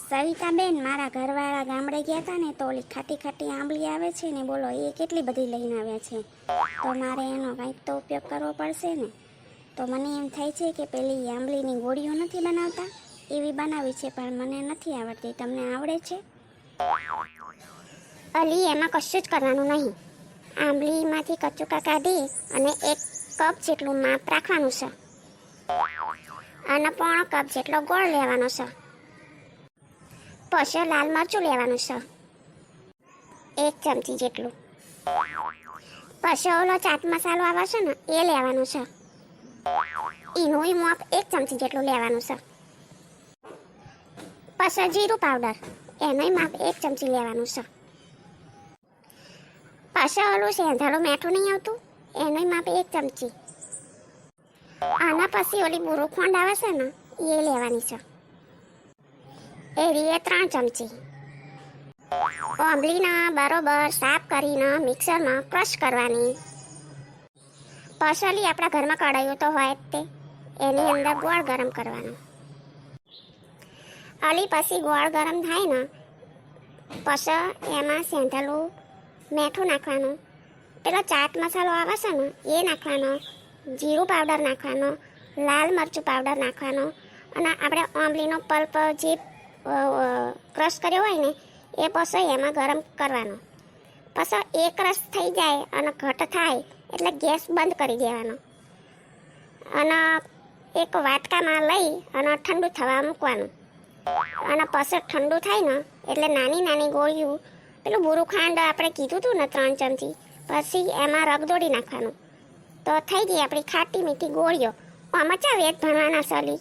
સવિતાબેન, મારા ઘરવાળા ગામડે ગયા હતા ને તો ઓલી ખાટી ખાટી આંબલી આવે છે ને, બોલો એ કેટલી બધી લઈને આવ્યા છે. તો મારે એનો કંઈક તો ઉપયોગ કરવો પડશે ને. તો મને એમ થાય છે કે પેલી આંબલીની ગોળીઓ નથી બનાવતા, એવી બનાવી છે, પણ મને નથી આવડતી. તમને આવડે છે? અલી, એમાં કશું જ કરવાનું નહીં. આંબલીમાંથી કચુકા કાઢી અને 1 કપ જેટલું માપ રાખવાનું છે અને 1/2 કપ જેટલો ગોળ લેવાનો છે. પછી લાલ મરચું લેવાનું છે 1 ચમચી જેટલું. પછી ઓલો ચાટ મસાલો આવે છે ને, એ લેવાનો છે. એનું માપ 1 ચમચી જેટલું લેવાનું છે. પછી જીરું પાવડર, એનું માપ 1 ચમચી લેવાનું છે. પછી ઓલું સેંધાળું મીઠું નહીં આવતું, એનું માપ 1 ચમચી. આના પછી ઓલી બુરુ ખોંડ આવે છે ને, એ લેવાની છે. એ રીએ 3 ચમચી. આંબલીને બરોબર સાફ કરીને મિક્સરમાં ક્રશ કરવાની. પછી આપણા ઘરમાં કડાયું તો હોય જ તે, એની અંદર ગોળ ગરમ કરવાનો. અલી પછી ગોળ ગરમ થાય ને, પછી એમાં સેંધાળું મીઠું નાખવાનું, પેલો ચાટ મસાલો આવે છે ને એ નાખવાનો, જીરું પાવડર નાખવાનો, લાલ મરચું પાવડર નાખવાનો, અને આપણે આંબલીનો પલ્પ જે ક્રશ કર્યો હોય ને એ પછી એમાં ગરમ કરવાનો. પછી એ ક્રશ થઈ જાય અને ઘટ થાય એટલે ગેસ બંધ કરી દેવાનો અને એક વાટકામાં લઈ અને ઠંડુ થવા મૂકવાનું. અને પછી ઠંડુ થાય ને એટલે નાની નાની ગોળીઓ, પેલું બુરું ખાંડ આપણે કીધું હતું ને 3 ચમચી, પછી એમાં રગદોડી નાખવાનું. તો થઈ ગઈ આપણી ખાટી મીઠી ગોળીઓ. આમાં ચા વેત ભણવાના સલી.